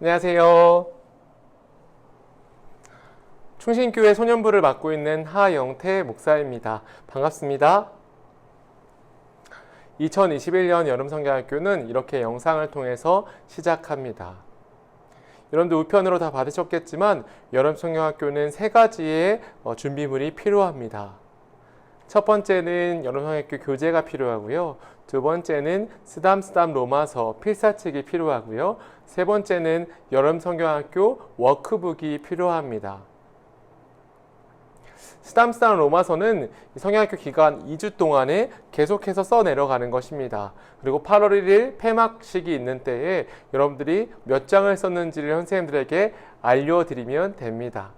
안녕하세요. 충신교회 소년부를 맡고 있는 하영태 목사입니다. 반갑습니다. 2021년 여름성경학교는 이렇게 영상을 통해서 시작합니다. 여러분들 우편으로 다 받으셨겠지만 여름성경학교는 세 가지의 준비물이 필요합니다. 첫 번째는 여름성경학교 교재가 필요하고요. 두 번째는 쓰담쓰담 로마서 필사책이 필요하고요. 세 번째는 여름성경학교 워크북이 필요합니다. 쓰담쓰담 로마서는 성경학교 기간 2주 동안에 계속해서 써내려가는 것입니다. 그리고 8월 1일 폐막식이 있는 때에 여러분들이 몇 장을 썼는지를 선생님들에게 알려드리면 됩니다.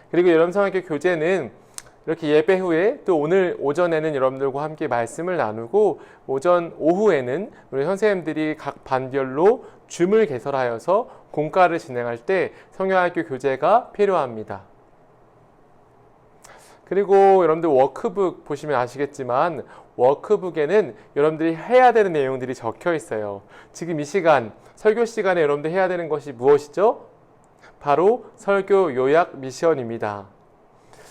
그리고 여름성경학교 교재는 이렇게 예배 후에 또 오늘 오전에는 여러분들과 함께 말씀을 나누고 오후에는 우리 선생님들이 각 반별로 줌을 개설하여서 공과를 진행할 때 성경학교 교재가 필요합니다. 그리고 여러분들 워크북 보시면 아시겠지만 워크북에는 여러분들이 해야 되는 내용들이 적혀 있어요. 지금 이 시간, 설교 시간에 여러분들 해야 되는 것이 무엇이죠? 바로 설교 요약 미션입니다.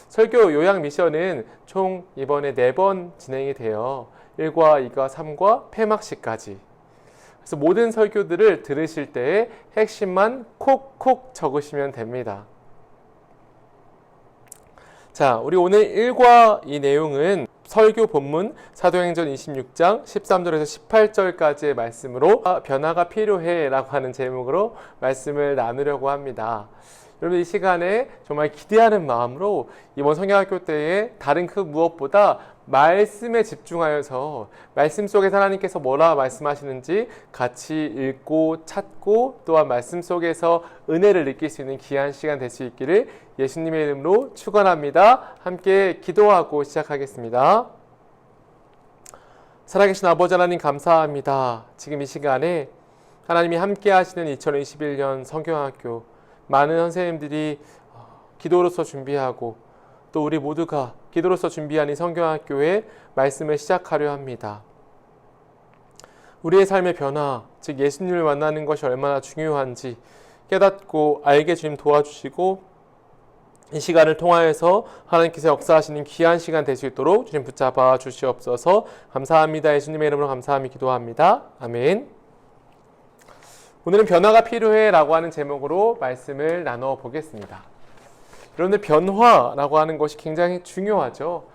설교 요약 미션은 총 이번에 4번 진행이 돼요. 1과 2과 3과 폐막식까지. 그래서 모든 설교들을 들으실 때에 핵심만 콕콕 적으시면 됩니다. 자, 우리 오늘 1과 2 내용은 설교 본문 사도행전 26장 13절에서 18절까지의 말씀으로 변화가 필요해 라고 하는 제목으로 말씀을 나누려고 합니다. 여러분 이 시간에 정말 기대하는 마음으로 이번 성경학교 때에 다른 그 무엇보다 말씀에 집중하여서 말씀 속에서 하나님께서 뭐라 말씀하시는지 같이 읽고 찾고 또한 말씀 속에서 은혜를 느낄 수 있는 귀한 시간 될 수 있기를 예수님의 이름으로 축원합니다. 함께 기도하고 시작하겠습니다. 살아계신 아버지 하나님 감사합니다. 지금 이 시간에 하나님이 함께 하시는 2021년 성경학교 많은 선생님들이 기도로서 준비하고 또 우리 모두가 기도로서 준비한 이 성경학교의 말씀을 시작하려 합니다. 우리의 삶의 변화, 즉 예수님을 만나는 것이 얼마나 중요한지 깨닫고 알게 주님 도와주시고 이 시간을 통하여서 하나님께서 역사하시는 귀한 시간 될 수 있도록 주님 붙잡아 주시옵소서. 감사합니다. 예수님의 이름으로 감사하며 기도합니다. 아멘. 오늘은 변화가 필요해 라고 하는 제목으로 말씀을 나눠 보겠습니다. 여러분들 변화라고 하는 것이 굉장히 중요하죠.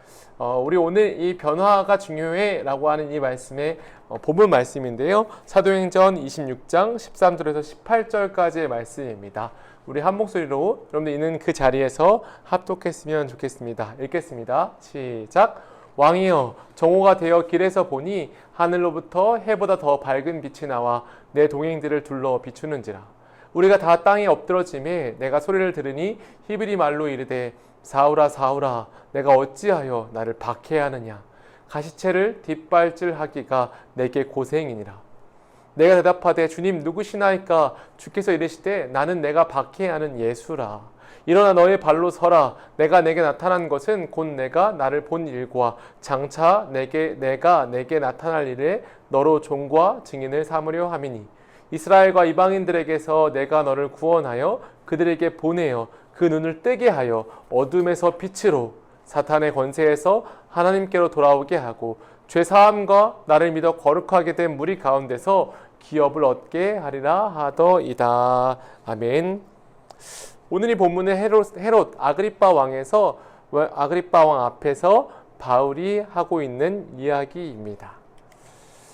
우리 오늘 이 변화가 중요해 라고 하는 이 말씀의 본문 말씀인데요. 사도행전 26장 13절에서 18절까지의 말씀입니다. 우리 한 목소리로 여러분들 있는 그 자리에서 합독했으면 좋겠습니다. 읽겠습니다. 시작! 왕이여 정오가 되어 길에서 보니 하늘로부터 해보다 더 밝은 빛이 나와 내 동행들을 둘러 비추는지라. 우리가 다 땅에 엎드러짐에 내가 소리를 들으니 히브리 말로 이르되 사울아 사울아 내가 어찌하여 나를 박해하느냐. 가시체를 뒷발질하기가 내게 고생이니라. 내가 대답하되 주님 누구시나이까. 주께서 이르시되 나는 내가 박해하는 예수라. 일어나 너의 발로 서라. 내가 내게 나타난 것은 곧 내가 나를 본 일과 장차 내가 내게 나타날 일에 너로 종과 증인을 삼으려 함이니 이스라엘과 이방인들에게서 내가 너를 구원하여 그들에게 보내어 그 눈을 뜨게 하여 어둠에서 빛으로 사탄의 권세에서 하나님께로 돌아오게 하고 죄사함과 나를 믿어 거룩하게 된 무리 가운데서 기업을 얻게 하리라 하더이다. 아멘. 오늘 이 본문은 헤롯 아그리빠 왕에서 아그리빠 왕 앞에서 바울이 하고 있는 이야기입니다.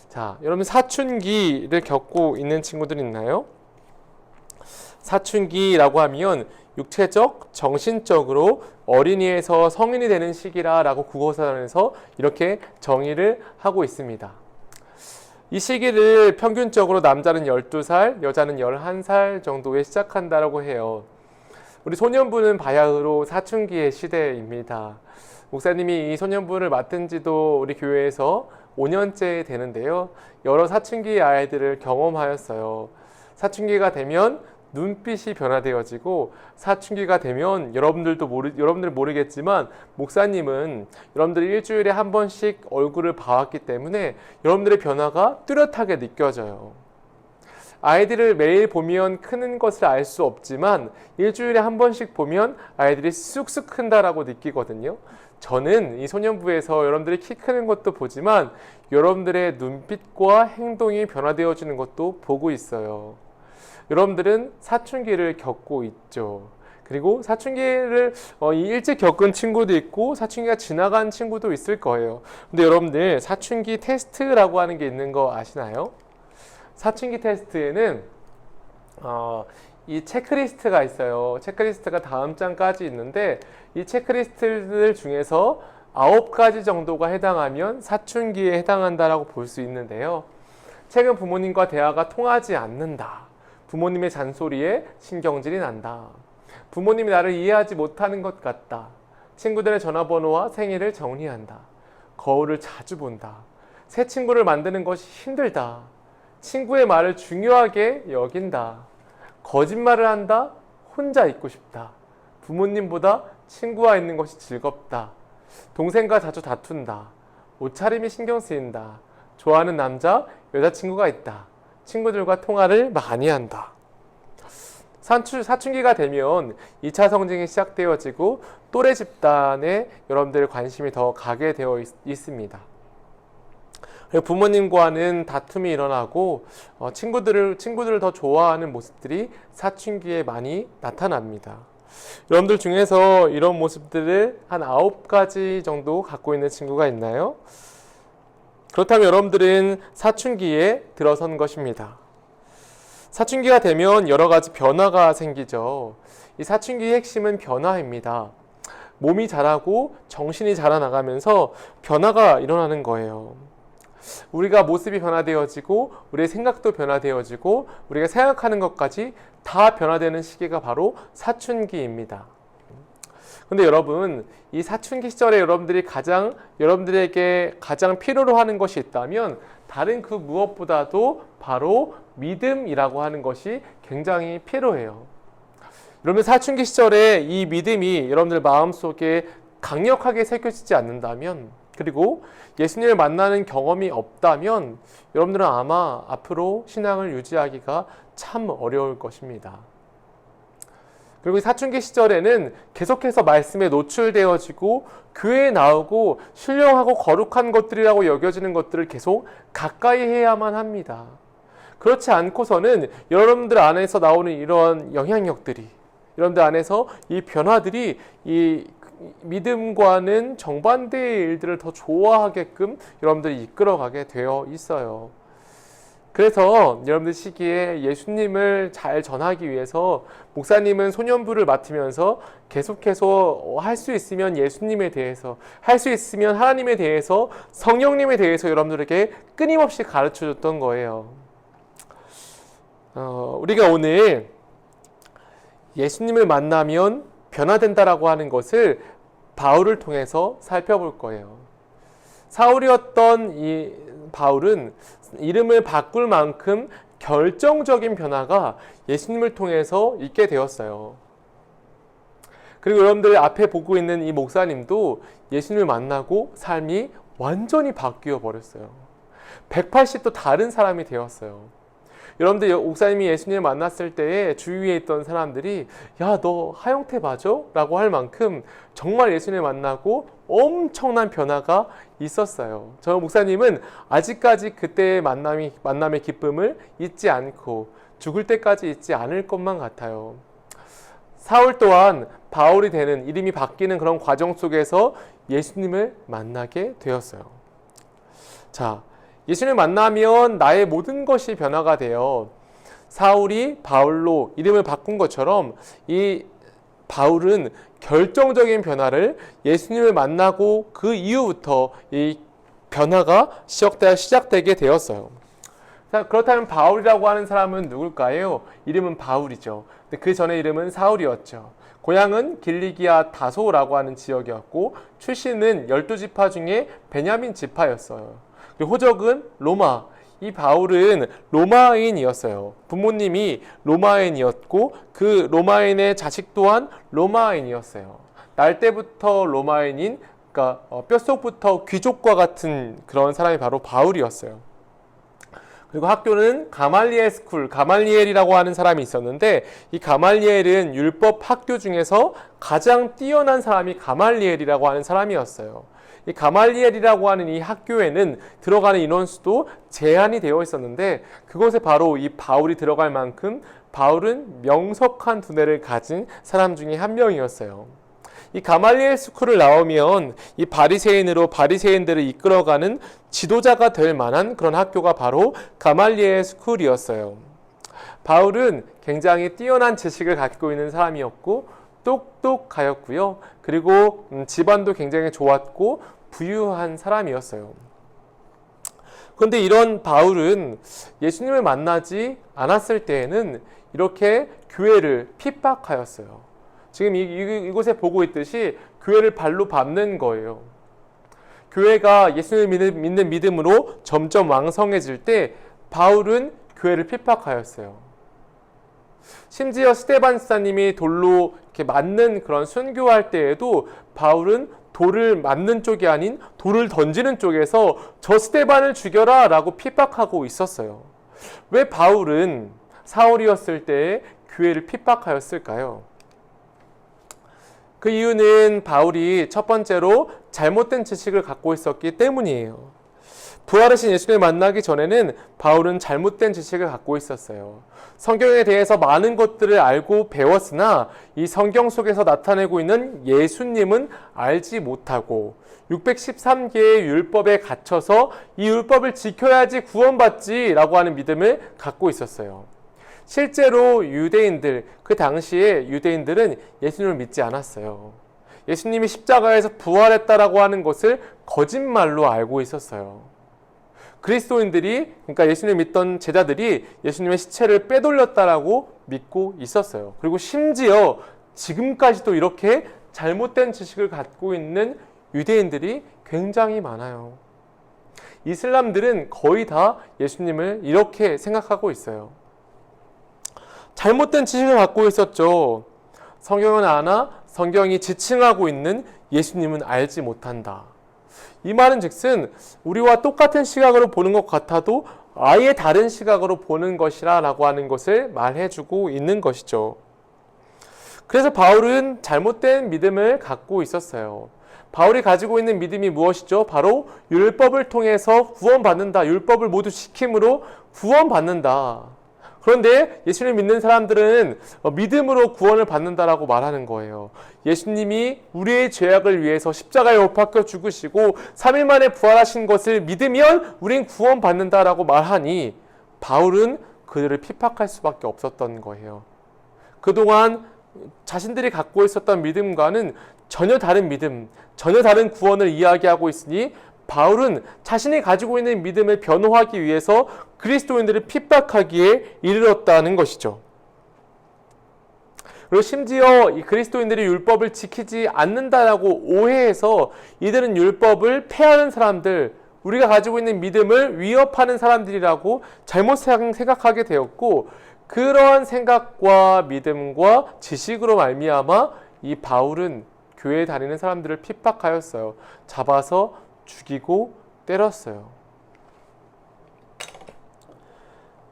자, 여러분 사춘기를 겪고 있는 친구들 있나요? 사춘기라고 하면 육체적, 정신적으로 어린이에서 성인이 되는 시기라고 국어사전에서 이렇게 정의를 하고 있습니다. 이 시기를 평균적으로 남자는 12살, 여자는 11살 정도에 시작한다고 해요. 우리 소년부는 바야흐로 사춘기의 시대입니다. 목사님이 이 소년부를 맡은 지도 우리 교회에서 5년째 되는데요. 여러 사춘기 아이들을 경험하였어요. 사춘기가 되면 눈빛이 변화되어지고 사춘기가 되면 여러분들 모르겠지만 목사님은 여러분들이 일주일에 한 번씩 얼굴을 봐왔기 때문에 여러분들의 변화가 뚜렷하게 느껴져요. 아이들을 매일 보면 크는 것을 알 수 없지만 일주일에 한 번씩 보면 아이들이 쑥쑥 큰다라고 느끼거든요. 저는 이 소년부에서 여러분들이 키 크는 것도 보지만 여러분들의 눈빛과 행동이 변화되어지는 것도 보고 있어요. 여러분들은 사춘기를 겪고 있죠. 그리고 사춘기를 일찍 겪은 친구도 있고 사춘기가 지나간 친구도 있을 거예요. 근데 여러분들 사춘기 테스트라고 하는 게 있는 거 아시나요? 사춘기 테스트에는 이 체크리스트가 있어요. 체크리스트가 다음 장까지 있는데 이 체크리스트들 중에서 9가지 정도가 해당하면 사춘기에 해당한다라고 볼 수 있는데요. 최근 부모님과 대화가 통하지 않는다. 부모님의 잔소리에 신경질이 난다. 부모님이 나를 이해하지 못하는 것 같다. 친구들의 전화번호와 생일을 정리한다. 거울을 자주 본다. 새 친구를 만드는 것이 힘들다. 친구의 말을 중요하게 여긴다. 거짓말을 한다. 혼자 있고 싶다. 부모님보다 친구와 있는 것이 즐겁다. 동생과 자주 다툰다. 옷차림이 신경 쓰인다. 좋아하는 남자, 여자친구가 있다. 친구들과 통화를 많이 한다. 사춘기가 되면 2차 성징이 시작되어지고 또래 집단에 여러분들의 관심이 더 가게 되어 있습니다. 부모님과는 다툼이 일어나고 친구들을 더 좋아하는 모습들이 사춘기에 많이 나타납니다. 여러분들 중에서 이런 모습들을 한 9가지 정도 갖고 있는 친구가 있나요? 그렇다면 여러분들은 사춘기에 들어선 것입니다. 사춘기가 되면 여러 가지 변화가 생기죠. 이 사춘기의 핵심은 변화입니다. 몸이 자라고 정신이 자라나가면서 변화가 일어나는 거예요. 우리가 모습이 변화되어지고 우리의 생각도 변화되어지고 우리가 생각하는 것까지 다 변화되는 시기가 바로 사춘기입니다. 근데 여러분, 이 사춘기 시절에 여러분들에게 가장 필요로 하는 것이 있다면 다른 그 무엇보다도 바로 믿음이라고 하는 것이 굉장히 필요해요. 여러분, 사춘기 시절에 이 믿음이 여러분들 마음속에 강력하게 새겨지지 않는다면, 그리고 예수님을 만나는 경험이 없다면 여러분들은 아마 앞으로 신앙을 유지하기가 참 어려울 것입니다. 그리고 사춘기 시절에는 계속해서 말씀에 노출되어지고 교회에 나오고 신령하고 거룩한 것들이라고 여겨지는 것들을 계속 가까이 해야만 합니다. 그렇지 않고서는 여러분들 안에서 나오는 이런 영향력들이, 여러분들 안에서 이 변화들이 이 믿음과는 정반대의 일들을 더 좋아하게끔 여러분들이 이끌어가게 되어 있어요. 그래서 여러분들 시기에 예수님을 잘 전하기 위해서 목사님은 소년부를 맡으면서 계속해서 할 수 있으면 예수님에 대해서, 할 수 있으면 하나님에 대해서, 성령님에 대해서 여러분들에게 끊임없이 가르쳐줬던 거예요. 우리가 오늘 예수님을 만나면 변화된다라고 하는 것을 바울을 통해서 살펴볼 거예요. 사울이었던 이 바울은 이름을 바꿀 만큼 결정적인 변화가 예수님을 통해서 있게 되었어요. 그리고 여러분들 앞에 보고 있는 이 목사님도 예수님을 만나고 삶이 완전히 바뀌어 버렸어요. 180도 다른 사람이 되었어요. 여러분들 목사님이 예수님을 만났을 때에 주위에 있던 사람들이 야, 너 하영태 맞아? 라고 할 만큼 정말 예수님을 만나고 엄청난 변화가 있었어요. 저 목사님은 아직까지 그때의 만남의 기쁨을 잊지 않고 죽을 때까지 잊지 않을 것만 같아요. 사울 또한 바울이 되는, 이름이 바뀌는 그런 과정 속에서 예수님을 만나게 되었어요. 자, 예수님을 만나면 나의 모든 것이 변화가 되어 사울이 바울로 이름을 바꾼 것처럼 이 바울은 결정적인 변화를 예수님을 만나고 그 이후부터 이 변화가 시작되게 되었어요. 자, 그렇다면 바울이라고 하는 사람은 누굴까요? 이름은 바울이죠. 근데 그 전에 이름은 사울이었죠. 고향은 길리기아 다소라고 하는 지역이었고 출신은 12지파 중에 베냐민 지파였어요. 호적은 로마. 이 바울은 로마인이었어요. 부모님이 로마인이었고 그 로마인의 자식 또한 로마인이었어요. 날 때부터 로마인인, 그러니까 뼛속부터 귀족과 같은 그런 사람이 바로 바울이었어요. 그리고 학교는 가말리엘 스쿨, 가말리엘이라고 하는 사람이 있었는데 이 가말리엘은 율법 학교 중에서 가장 뛰어난 사람이 가말리엘이라고 하는 사람이었어요. 이 가말리엘이라고 하는 이 학교에는 들어가는 인원수도 제한이 되어 있었는데 그곳에 바로 이 바울이 들어갈 만큼 바울은 명석한 두뇌를 가진 사람 중에 한 명이었어요. 이 가말리엘 스쿨을 나오면 이 바리새인으로 바리새인들을 이끌어가는 지도자가 될 만한 그런 학교가 바로 가말리엘 스쿨이었어요. 바울은 굉장히 뛰어난 지식을 갖고 있는 사람이었고 똑똑하였고요. 그리고 집안도 굉장히 좋았고 부유한 사람이었어요. 그런데 이런 바울은 예수님을 만나지 않았을 때에는 이렇게 교회를 핍박하였어요. 지금 이곳에 보고 있듯이 교회를 발로 밟는 거예요. 교회가 예수님을 믿는 믿음으로 점점 왕성해질 때 바울은 교회를 핍박하였어요. 심지어 스데반 집사님이 돌로 이렇게 맞는 그런 순교할 때에도 바울은 돌을 맞는 쪽이 아닌 돌을 던지는 쪽에서 저 스데반을 죽여라 라고 핍박하고 있었어요. 왜 바울은 사울이었을 때에 교회를 핍박하였을까요? 그 이유는 바울이 첫 번째로 잘못된 지식을 갖고 있었기 때문이에요. 부활하신 예수님을 만나기 전에는 바울은 잘못된 지식을 갖고 있었어요. 성경에 대해서 많은 것들을 알고 배웠으나 이 성경 속에서 나타내고 있는 예수님은 알지 못하고 613개의 율법에 갇혀서 이 율법을 지켜야지 구원받지라고 하는 믿음을 갖고 있었어요. 실제로 유대인들, 그 당시에 유대인들은 예수님을 믿지 않았어요. 예수님이 십자가에서 부활했다라고 하는 것을 거짓말로 알고 있었어요. 그리스도인들이, 그러니까 예수님을 믿던 제자들이 예수님의 시체를 빼돌렸다라고 믿고 있었어요. 그리고 심지어 지금까지도 이렇게 잘못된 지식을 갖고 있는 유대인들이 굉장히 많아요. 이슬람들은 거의 다 예수님을 이렇게 생각하고 있어요. 잘못된 지식을 갖고 있었죠. 성경은 아나 성경이 지칭하고 있는 예수님은 알지 못한다. 이 말은 즉슨 우리와 똑같은 시각으로 보는 것 같아도 아예 다른 시각으로 보는 것이라 라고 하는 것을 말해주고 있는 것이죠. 그래서 바울은 잘못된 믿음을 갖고 있었어요. 바울이 가지고 있는 믿음이 무엇이죠? 바로 율법을 통해서 구원받는다. 율법을 모두 지킴으로 구원받는다. 그런데 예수님을 믿는 사람들은 믿음으로 구원을 받는다라고 말하는 거예요. 예수님이 우리의 죄악을 위해서 십자가에 못 박혀 죽으시고 3일 만에 부활하신 것을 믿으면 우린 구원받는다라고 말하니 바울은 그들을 핍박할 수밖에 없었던 거예요. 그동안 자신들이 갖고 있었던 믿음과는 전혀 다른 믿음, 전혀 다른 구원을 이야기하고 있으니 바울은 자신이 가지고 있는 믿음을 변호하기 위해서 그리스도인들을 핍박하기에 이르렀다는 것이죠. 그리고 심지어 이 그리스도인들이 율법을 지키지 않는다라고 오해해서 이들은 율법을 폐하는 사람들, 우리가 가지고 있는 믿음을 위협하는 사람들이라고 잘못 생각하게 되었고, 그러한 생각과 믿음과 지식으로 말미암아 이 바울은 교회에 다니는 사람들을 핍박하였어요. 잡아서 죽이고 때렸어요.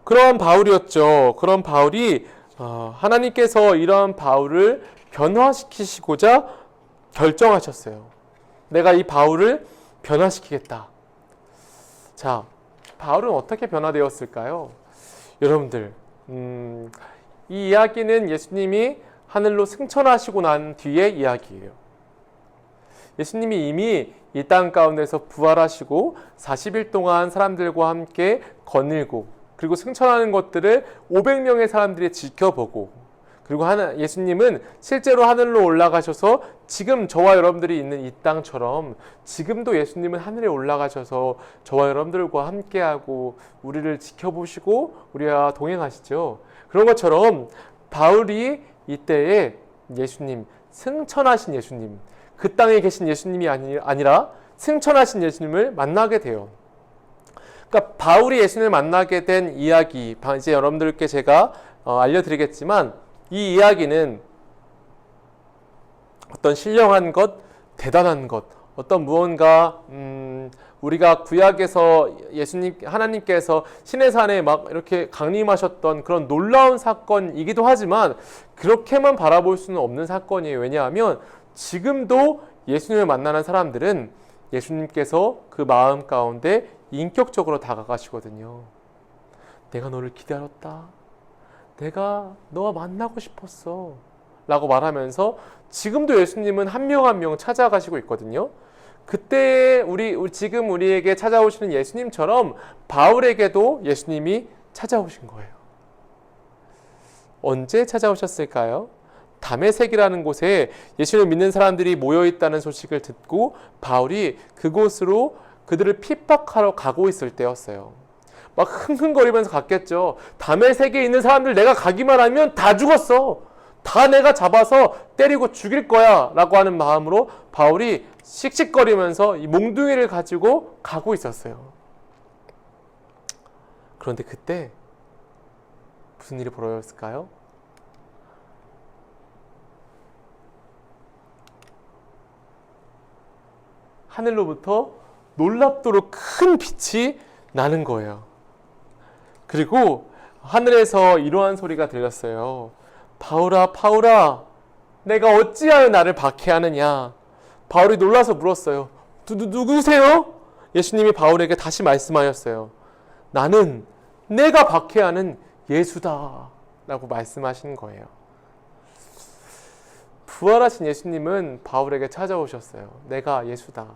그러한 바울이었죠. 그런 바울이 하나님께서 이러한 바울을 변화시키시고자 결정하셨어요. 내가 이 바울을 변화시키겠다. 자, 바울은 어떻게 변화되었을까요? 여러분들, 이 이야기는 예수님이 하늘로 승천하시고 난 뒤의 이야기예요. 예수님이 이미 이 땅 가운데서 부활하시고 40일 동안 사람들과 함께 거닐고 그리고 승천하는 것들을 500명의 사람들이 지켜보고, 그리고 예수님은 실제로 하늘로 올라가셔서 지금 저와 여러분들이 있는 이 땅처럼 지금도 예수님은 하늘에 올라가셔서 저와 여러분들과 함께하고 우리를 지켜보시고 우리와 동행하시죠. 그런 것처럼 바울이 이때에 예수님, 승천하신 예수님, 그 땅에 계신 예수님이 아니라 승천하신 예수님을 만나게 돼요. 그러니까 바울이 예수님을 만나게 된 이야기, 이제 여러분들께 제가 알려드리겠지만, 이 이야기는 어떤 신령한 것, 대단한 것, 어떤 무언가 우리가 구약에서 하나님께서 신의 산에 막 이렇게 강림하셨던 그런 놀라운 사건이기도 하지만 그렇게만 바라볼 수는 없는 사건이에요. 왜냐하면 지금도 예수님을 만나는 사람들은 예수님께서 그 마음 가운데 인격적으로 다가가시거든요. 내가 너를 기다렸다. 내가 너와 만나고 싶었어. 라고 말하면서 지금도 예수님은 한 명 한 명 찾아가시고 있거든요. 그때 지금 우리에게 찾아오시는 예수님처럼 바울에게도 예수님이 찾아오신 거예요. 언제 찾아오셨을까요? 다메섹이라는 곳에 예수님을 믿는 사람들이 모여 있다는 소식을 듣고 바울이 그곳으로 그들을 핍박하러 가고 있을 때였어요. 막 흥흥거리면서 갔겠죠. 다메섹에 있는 사람들 내가 가기만 하면 다 죽었어. 다 내가 잡아서 때리고 죽일 거야 라고 하는 마음으로 바울이 씩씩거리면서 이 몽둥이를 가지고 가고 있었어요. 그런데 그때 무슨 일이 벌어졌을까요? 하늘로부터 놀랍도록 큰 빛이 나는 거예요. 그리고 하늘에서 이러한 소리가 들렸어요. 바울아, 바울아, 내가 어찌하여 나를 박해하느냐? 바울이 놀라서 물었어요. 누구세요? 예수님이 바울에게 다시 말씀하셨어요. 나는 내가 박해하는 예수다 라고 말씀하신 거예요. 부활하신 예수님은 바울에게 찾아오셨어요. 내가 예수다.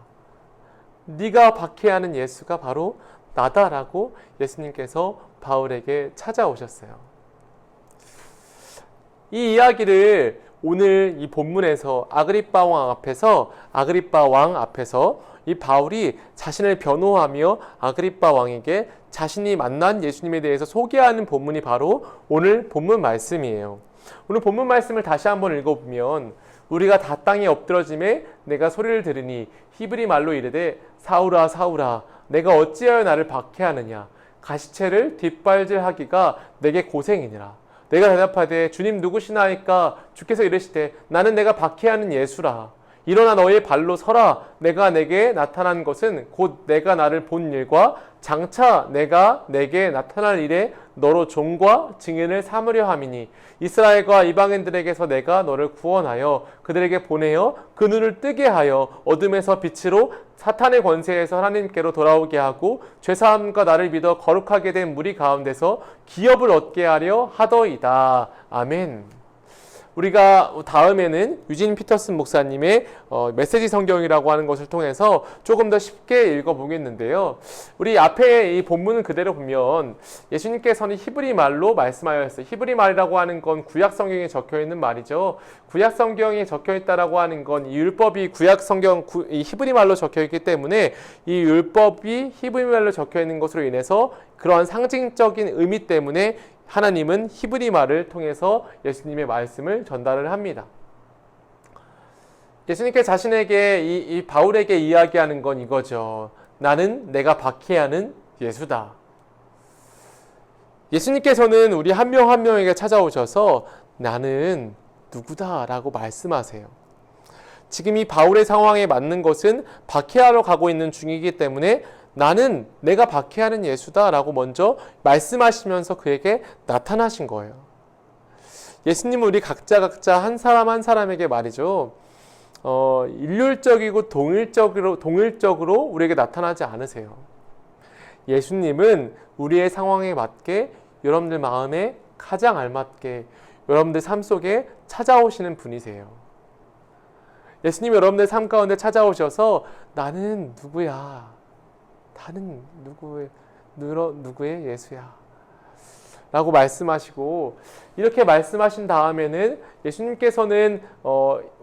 네가 박해하는 예수가 바로 나다라고 예수님께서 바울에게 찾아오셨어요. 이 이야기를 오늘 이 본문에서 아그리빠 왕 앞에서 이 바울이 자신을 변호하며 아그리빠 왕에게 자신이 만난 예수님에 대해서 소개하는 본문이 바로 오늘 본문 말씀이에요. 오늘 본문 말씀을 다시 한번 읽어보면 우리가 다 땅에 엎드러짐에 내가 소리를 들으니 히브리 말로 이르되 사울아 사울아 내가 어찌하여 나를 박해하느냐 가시체를 뒷발질하기가 내게 고생이니라. 내가 대답하되 주님 누구시나이까 주께서 이르시되 나는 내가 박해하는 예수라. 일어나 너의 발로 서라. 내가 내게 나타난 것은 곧 내가 나를 본 일과 장차 내가 내게 나타날 일에 너로 종과 증인을 삼으려 함이니 이스라엘과 이방인들에게서 내가 너를 구원하여 그들에게 보내어 그 눈을 뜨게 하여 어둠에서 빛으로 사탄의 권세에서 하나님께로 돌아오게 하고 죄사함과 나를 믿어 거룩하게 된 무리 가운데서 기업을 얻게 하려 하더이다. 아멘. 우리가 다음에는 유진 피터슨 목사님의 메시지 성경이라고 하는 것을 통해서 조금 더 쉽게 읽어보겠는데요. 우리 앞에 이 본문을 그대로 보면 예수님께서는 히브리 말로 말씀하였어요. 히브리 말이라고 하는 건 구약 성경에 적혀 있는 말이죠. 구약 성경에 적혀 있다라고 하는 건 이 율법이 구약 성경 이 히브리 말로 적혀 있기 때문에 이 율법이 히브리 말로 적혀 있는 것으로 인해서 그러한 상징적인 의미 때문에 하나님은 히브리 말을 통해서 예수님의 말씀을 전달을 합니다. 예수님께 자신에게 이 바울에게 이야기하는 건 이거죠. 나는 내가 박해하는 예수다. 예수님께서는 우리 한 명 한 명에게 찾아오셔서 나는 누구다 라고 말씀하세요. 지금 이 바울의 상황에 맞는 것은 박해하러 가고 있는 중이기 때문에 나는 내가 박해하는 예수다 라고 먼저 말씀하시면서 그에게 나타나신 거예요. 예수님은 우리 각자 한 사람 한 사람에게 말이죠. 일률적이고 동일적으로 우리에게 나타나지 않으세요. 예수님은 우리의 상황에 맞게 여러분들 마음에 가장 알맞게 여러분들 삶 속에 찾아오시는 분이세요. 예수님이 여러분들 삶 가운데 찾아오셔서 나는 누구야? 나는 누구의 예수야? 라고 말씀하시고 이렇게 말씀하신 다음에는 예수님께서는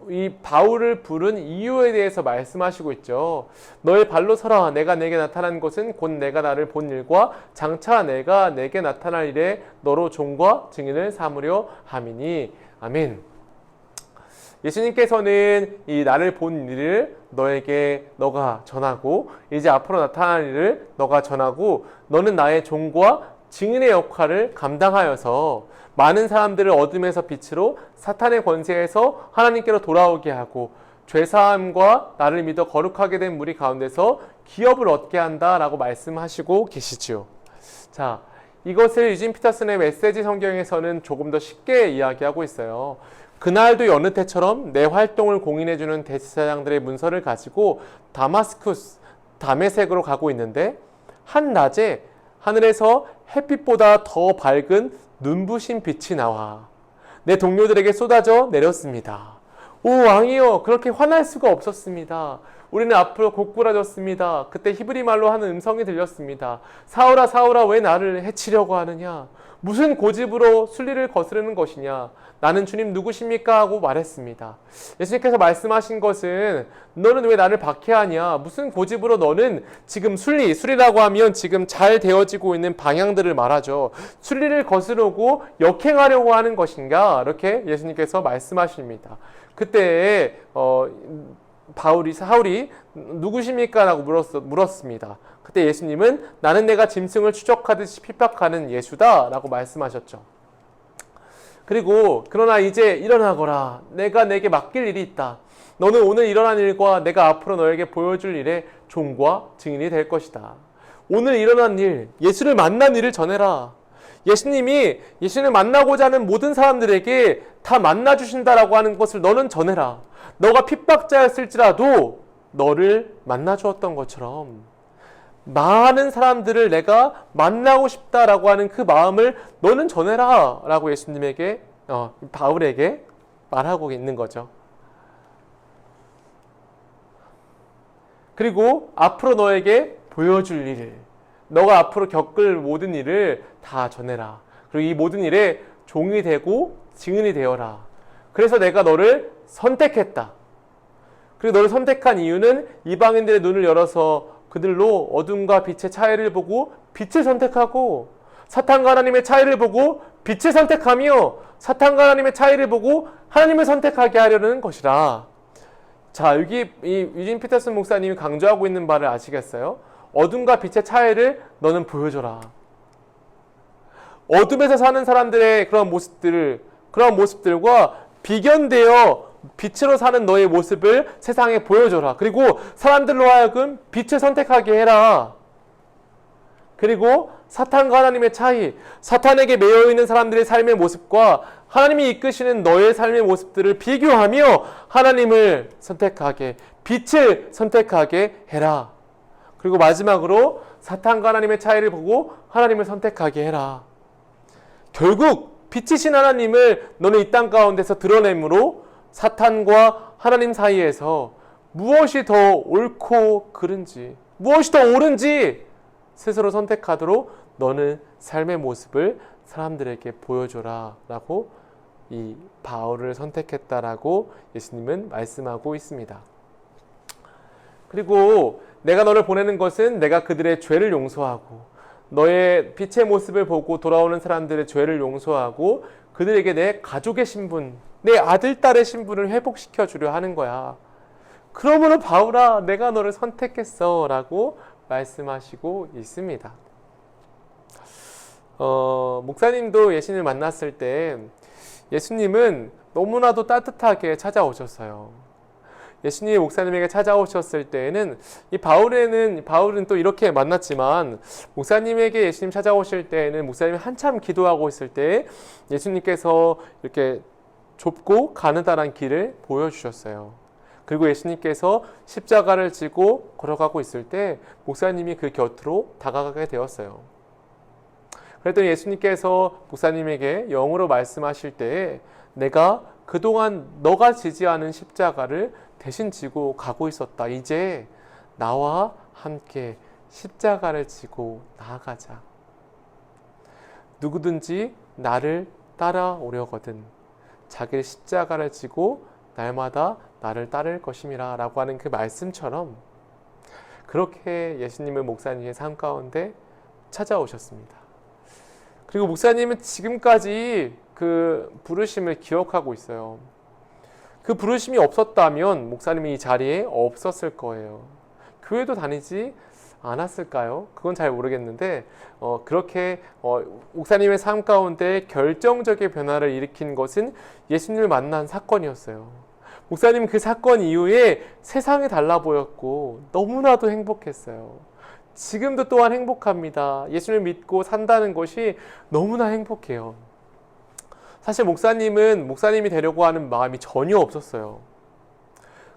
이 바울을 부른 이유에 대해서 말씀하시고 있죠. 너의 발로 서라. 내가 내게 나타난 것은 곧 내가 나를 본 일과 장차 내가 내게 나타날 일에 너로 종과 증인을 삼으려 함이니. 아멘. 예수님께서는 이 나를 본 일을 너에게 너가 전하고 이제 앞으로 나타날 일을 너가 전하고 너는 나의 종과 증인의 역할을 감당하여서 많은 사람들을 어둠에서 빛으로 사탄의 권세에서 하나님께로 돌아오게 하고 죄사함과 나를 믿어 거룩하게 된 무리 가운데서 기업을 얻게 한다라고 말씀하시고 계시지요. 자, 이것을 유진 피터슨의 메시지 성경에서는 조금 더 쉽게 이야기하고 있어요. 그날도 여느 때처럼 내 활동을 공인해주는 대제사장들의 문서를 가지고 다마스쿠스, 다메섹으로 가고 있는데 한낮에 하늘에서 햇빛보다 더 밝은 눈부신 빛이 나와 내 동료들에게 쏟아져 내렸습니다. 오 왕이여, 그렇게 화날 수가 없었습니다. 우리는 앞으로 고꾸라졌습니다. 그때 히브리 말로 하는 음성이 들렸습니다. 사울아 사울아, 왜 나를 해치려고 하느냐? 무슨 고집으로 순리를 거스르는 것이냐? 나는 주님 누구십니까? 하고 말했습니다. 예수님께서 말씀하신 것은 너는 왜 나를 박해하냐? 무슨 고집으로 너는 지금 순리라고 하면 지금 잘 되어지고 있는 방향들을 말하죠. 순리를 거스르고 역행하려고 하는 것인가? 이렇게 예수님께서 말씀하십니다. 그때 사울이 누구십니까? 라고 물었습니다. 그때 예수님은 나는 내가 짐승을 추적하듯이 핍박하는 예수다 라고 말씀하셨죠. 그리고 그러나 이제 일어나거라. 내가 내게 맡길 일이 있다. 너는 오늘 일어난 일과 내가 앞으로 너에게 보여줄 일의 종과 증인이 될 것이다. 오늘 일어난 일, 예수를 만난 일을 전해라. 예수님이 예수님을 만나고자 하는 모든 사람들에게 다 만나주신다라고 하는 것을 너는 전해라. 너가 핍박자였을지라도 너를 만나주었던 것처럼 많은 사람들을 내가 만나고 싶다라고 하는 그 마음을 너는 전해라 라고 예수님에게 바울에게 말하고 있는 거죠. 그리고 앞으로 너에게 보여줄 일을, 너가 앞으로 겪을 모든 일을 다 전해라. 그리고 이 모든 일에 종이 되고 증인이 되어라. 그래서 내가 너를 선택했다. 그리고 너를 선택한 이유는 이방인들의 눈을 열어서 그들로 어둠과 빛의 차이를 보고 빛을 선택하고, 사탄과 하나님의 차이를 보고 빛을 선택하며, 사탄과 하나님의 차이를 보고 하나님을 선택하게 하려는 것이라. 자, 여기 이 유진 피터슨 목사님이 강조하고 있는 바를 아시겠어요? 어둠과 빛의 차이를 너는 보여줘라. 어둠에서 사는 사람들의 그런 모습들과 비견되어 빛으로 사는 너의 모습을 세상에 보여줘라. 그리고 사람들로 하여금 빛을 선택하게 해라. 그리고 사탄과 하나님의 차이, 사탄에게 매여 있는 사람들의 삶의 모습과 하나님이 이끄시는 너의 삶의 모습들을 비교하며 하나님을 선택하게, 빛을 선택하게 해라. 그리고 마지막으로 사탄과 하나님의 차이를 보고 하나님을 선택하게 해라. 결국 빛이신 하나님을 너는 이 땅 가운데서 드러내므로 사탄과 하나님 사이에서 무엇이 더 옳고 그른지, 무엇이 더 옳은지 스스로 선택하도록 너는 삶의 모습을 사람들에게 보여줘라 라고 이 바울을 선택했다라고 예수님은 말씀하고 있습니다. 그리고 내가 너를 보내는 것은 내가 그들의 죄를 용서하고 너의 빛의 모습을 보고 돌아오는 사람들의 죄를 용서하고 그들에게 내 가족의 신분, 내 아들, 딸의 신분을 회복시켜 주려 하는 거야. 그러므로 바울아, 내가 너를 선택했어 라고 말씀하시고 있습니다. 목사님도 예수님을 만났을 때 예수님은 너무나도 따뜻하게 찾아오셨어요. 예수님이 목사님에게 찾아오셨을 때에는 바울은 또 이렇게 만났지만 목사님에게 예수님 찾아오실 때에는 목사님이 한참 기도하고 있을 때 예수님께서 이렇게 좁고 가느다란 길을 보여주셨어요. 그리고 예수님께서 십자가를 지고 걸어가고 있을 때 목사님이 그 곁으로 다가가게 되었어요. 그랬더니 예수님께서 목사님에게 영어로 말씀하실 때에 내가 그동안 너가 지지 않은 십자가를 대신 지고 가고 있었다. 이제 나와 함께 십자가를 지고 나아가자. 누구든지 나를 따라오려거든 자기의 십자가를 지고 날마다 나를 따를 것임이라 라고 하는 그 말씀처럼 그렇게 예수님은 목사님의 삶 가운데 찾아오셨습니다. 그리고 목사님은 지금까지 그 부르심을 기억하고 있어요. 그 부르심이 없었다면 목사님이 이 자리에 없었을 거예요. 교회도 다니지 않았을까요? 그건 잘 모르겠는데 그렇게 목사님의 삶 가운데 결정적인 변화를 일으킨 것은 예수님을 만난 사건이었어요. 목사님 그 사건 이후에 세상이 달라 보였고 너무나도 행복했어요. 지금도 또한 행복합니다. 예수를 믿고 산다는 것이 너무나 행복해요. 사실 목사님이 되려고 하는 마음이 전혀 없었어요.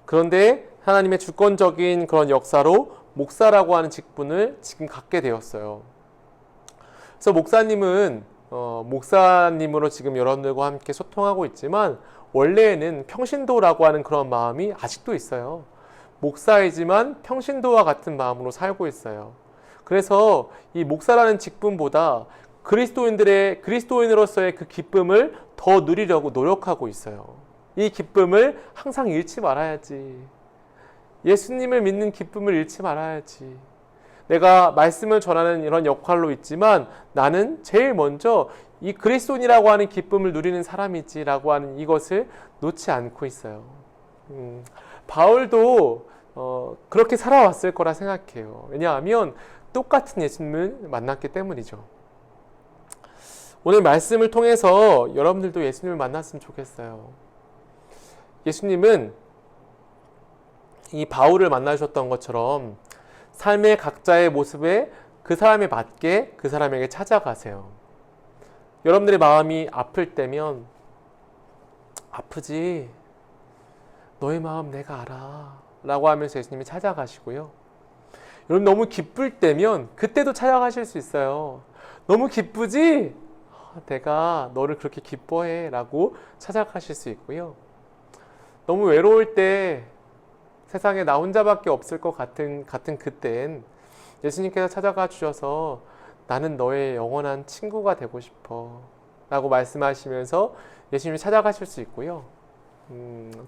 그런데 하나님의 주권적인 그런 역사로 목사라고 하는 직분을 지금 갖게 되었어요. 그래서 목사님으로 지금 여러분들과 함께 소통하고 있지만 원래는 평신도라고 하는 그런 마음이 아직도 있어요. 목사이지만 평신도와 같은 마음으로 살고 있어요. 그래서 이 목사라는 직분보다 그리스도인으로서의 그 기쁨을 더 누리려고 노력하고 있어요. 이 기쁨을 항상 잃지 말아야지. 예수님을 믿는 기쁨을 잃지 말아야지. 내가 말씀을 전하는 이런 역할로 있지만 나는 제일 먼저 이 그리스도인이라고 하는 기쁨을 누리는 사람이지라고 하는 이것을 놓지 않고 있어요. 바울도 그렇게 살아왔을 거라 생각해요. 왜냐하면 똑같은 예수님을 만났기 때문이죠. 오늘 말씀을 통해서 여러분들도 예수님을 만났으면 좋겠어요. 예수님은 이 바울을 만나셨던 것처럼 삶의 각자의 모습에 그 사람에 맞게 그 사람에게 찾아가세요. 여러분들의 마음이 아플 때면 아프지? 너의 마음 내가 알아 라고 하면서 예수님이 찾아가시고요. 여러분 너무 기쁠 때면 그때도 찾아가실 수 있어요. 너무 기쁘지? 내가 너를 그렇게 기뻐해 라고 찾아가실 수 있고요. 너무 외로울 때 세상에 나 혼자밖에 없을 것 같은 그땐 예수님께서 찾아가 주셔서 나는 너의 영원한 친구가 되고 싶어 라고 말씀하시면서 예수님이 찾아가실 수 있고요.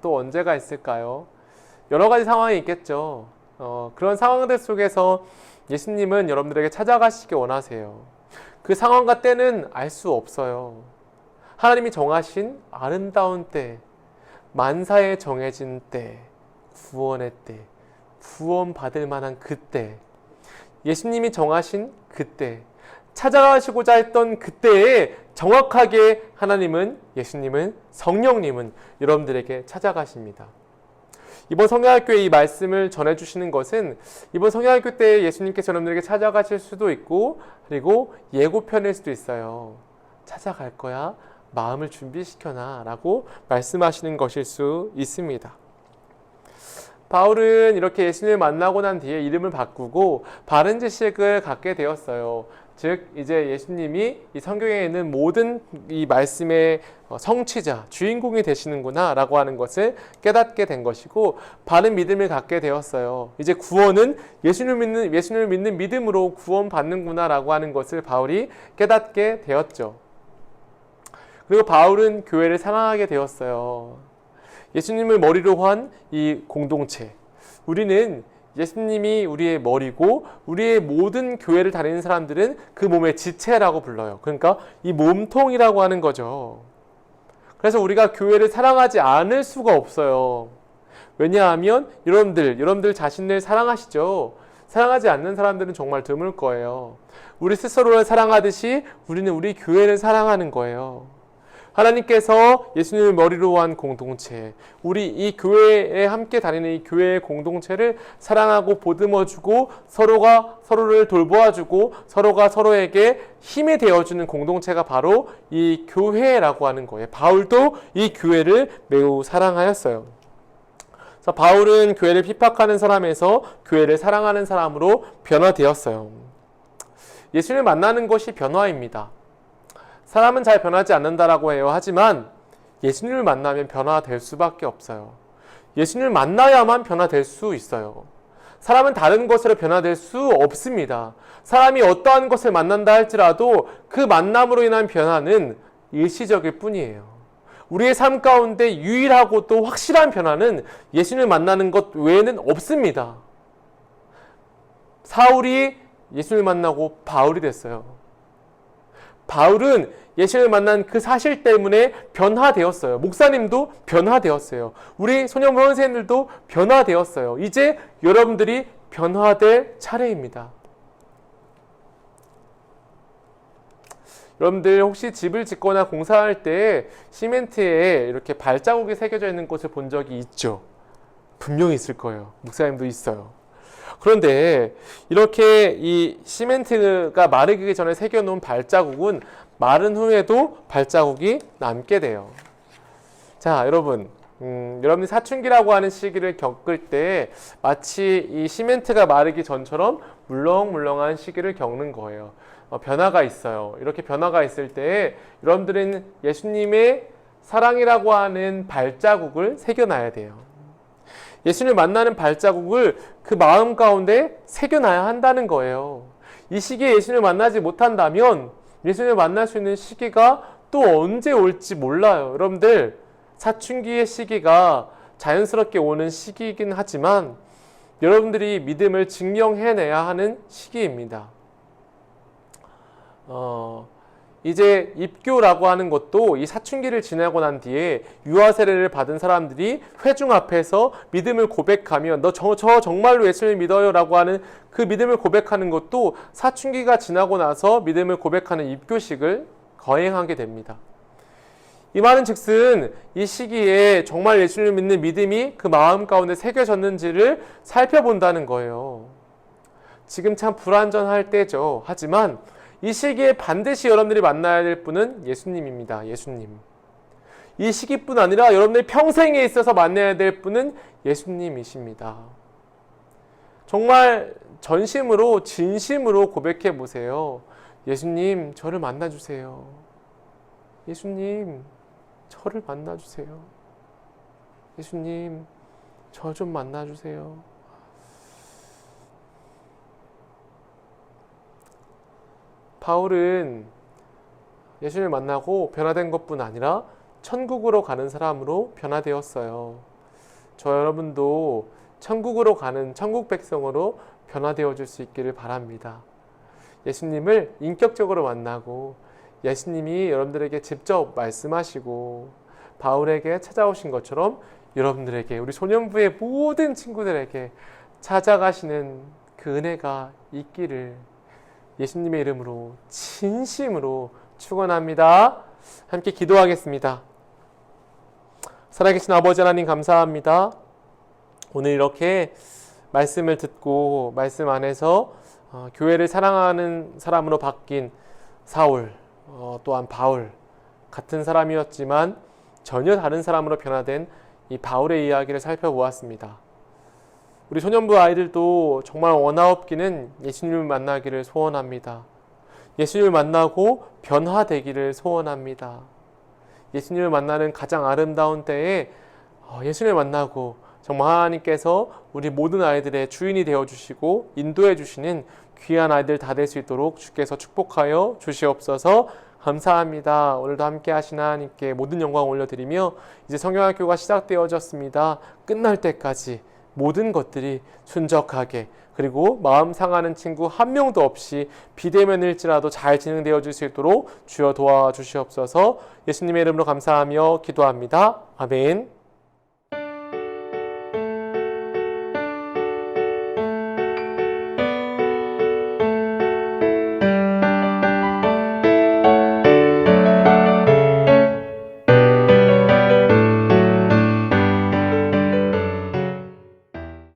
또 언제가 있을까요? 여러 가지 상황이 있겠죠. 그런 상황들 속에서 예수님은 여러분들에게 찾아가시기 원하세요. 그 상황과 때는 알 수 없어요. 하나님이 정하신 아름다운 때, 만사에 정해진 때, 구원의 때, 구원받을 만한 그때, 예수님이 정하신 그때, 찾아가시고자 했던 그때에 정확하게 예수님은 성령님은 여러분들에게 찾아가십니다. 이번 성경학교에 이 말씀을 전해주시는 것은 이번 성경학교 때 예수님께서 여러분들에게 찾아가실 수도 있고 그리고 예고편일 수도 있어요. 찾아갈 거야. 마음을 준비시켜놔 라고 말씀하시는 것일 수 있습니다. 바울은 이렇게 예수님을 만나고 난 뒤에 이름을 바꾸고 바른 지식을 갖게 되었어요. 즉 이제 예수님이 이 성경에 있는 모든 이 말씀의 성취자, 주인공이 되시는구나 라고 하는 것을 깨닫게 된 것이고 바른 믿음을 갖게 되었어요. 이제 구원은 예수님을 믿는 믿음으로 구원받는구나 라고 하는 것을 바울이 깨닫게 되었죠. 그리고 바울은 교회를 사랑하게 되었어요. 예수님을 머리로 한 이 공동체, 우리는 예수님이 우리의 머리고 우리의 모든 교회를 다니는 사람들은 그 몸의 지체라고 불러요. 그러니까 이 몸통이라고 하는 거죠. 그래서 우리가 교회를 사랑하지 않을 수가 없어요. 왜냐하면 여러분들 자신을 사랑하시죠. 사랑하지 않는 사람들은 정말 드물 거예요. 우리 스스로를 사랑하듯이 우리는 우리 교회를 사랑하는 거예요. 하나님께서 예수님을 머리로 한 공동체, 우리 이 교회에 함께 다니는 이 교회의 공동체를 사랑하고 보듬어주고 서로가 서로를 돌보아주고 서로가 서로에게 힘이 되어주는 공동체가 바로 이 교회라고 하는 거예요. 바울도 이 교회를 매우 사랑하였어요. 그래서 바울은 교회를 핍박하는 사람에서 교회를 사랑하는 사람으로 변화되었어요. 예수님을 만나는 것이 변화입니다. 사람은 잘 변하지 않는다라고 해요. 하지만 예수님을 만나면 변화될 수밖에 없어요. 예수님을 만나야만 변화될 수 있어요. 사람은 다른 것으로 변화될 수 없습니다. 사람이 어떠한 것을 만난다 할지라도 그 만남으로 인한 변화는 일시적일 뿐이에요. 우리의 삶 가운데 유일하고 또 확실한 변화는 예수님을 만나는 것 외에는 없습니다. 사울이 예수님을 만나고 바울이 됐어요. 바울은 예수님을 만난 그 사실 때문에 변화되었어요. 목사님도 변화되었어요. 우리 소년부 선생님들도 변화되었어요. 이제 여러분들이 변화될 차례입니다. 여러분들 혹시 집을 짓거나 공사할 때 시멘트에 이렇게 발자국이 새겨져 있는 곳을 본 적이 있죠? 분명히 있을 거예요. 목사님도 있어요. 그런데 이렇게 이 시멘트가 마르기 전에 새겨놓은 발자국은 마른 후에도 발자국이 남게 돼요. 자, 여러분, 여러분이 사춘기라고 하는 시기를 겪을 때 마치 이 시멘트가 마르기 전처럼 물렁물렁한 시기를 겪는 거예요. 변화가 있어요. 이렇게 변화가 있을 때 여러분들은 예수님의 사랑이라고 하는 발자국을 새겨놔야 돼요. 예수님을 만나는 발자국을 그 마음 가운데 새겨놔야 한다는 거예요. 이 시기에 예수님을 만나지 못한다면 예수님을 만날 수 있는 시기가 또 언제 올지 몰라요. 여러분들, 사춘기의 시기가 자연스럽게 오는 시기이긴 하지만 여러분들이 믿음을 증명해내야 하는 시기입니다. 이제 입교라고 하는 것도 이 사춘기를 지나고 난 뒤에 유아 세례를 받은 사람들이 회중 앞에서 믿음을 고백하면 저 정말로 예수님을 믿어요 라고 하는 그 믿음을 고백하는 것도 사춘기가 지나고 나서 믿음을 고백하는 입교식을 거행하게 됩니다. 이 말은 즉슨 이 시기에 정말 예수님을 믿는 믿음이 그 마음 가운데 새겨졌는지를 살펴본다는 거예요. 지금 참 불완전할 때죠. 하지만 이 시기에 반드시 여러분들이 만나야 될 분은 예수님입니다. 예수님. 이 시기뿐 아니라 여러분들이 평생에 있어서 만나야 될 분은 예수님이십니다. 정말 전심으로 진심으로 고백해 보세요. 예수님, 저를 만나주세요. 예수님, 저를 만나주세요. 예수님, 저 좀 만나주세요. 바울은 예수님을 만나고 변화된 것뿐 아니라 천국으로 가는 사람으로 변화되었어요. 저 여러분도 천국으로 가는 천국 백성으로 변화되어 줄 수 있기를 바랍니다. 예수님을 인격적으로 만나고 예수님이 여러분들에게 직접 말씀하시고 바울에게 찾아오신 것처럼 여러분들에게, 우리 소년부의 모든 친구들에게 찾아가시는 그 은혜가 있기를 예수님의 이름으로 진심으로 축원합니다. 함께 기도하겠습니다. 살아계신 아버지 하나님, 감사합니다. 오늘 이렇게 말씀을 듣고 말씀 안에서 교회를 사랑하는 사람으로 바뀐 사울, 또한 바울, 같은 사람이었지만 전혀 다른 사람으로 변화된 이 바울의 이야기를 살펴보았습니다. 우리 소년부 아이들도 정말 원하옵기는 예수님을 만나기를 소원합니다. 예수님을 만나고 변화되기를 소원합니다. 예수님을 만나는 가장 아름다운 때에 예수님을 만나고 정말 하나님께서 우리 모든 아이들의 주인이 되어주시고 인도해 주시는 귀한 아이들 다 될 수 있도록 주께서 축복하여 주시옵소서. 감사합니다. 오늘도 함께 하신 하나님께 모든 영광 올려드리며 이제 성경학교가 시작되어졌습니다. 끝날 때까지 모든 것들이 순적하게, 그리고 마음 상하는 친구 한 명도 없이 비대면일지라도 잘 진행되어 줄 수 있도록 주여 도와주시옵소서. 예수님의 이름으로 감사하며 기도합니다. 아멘.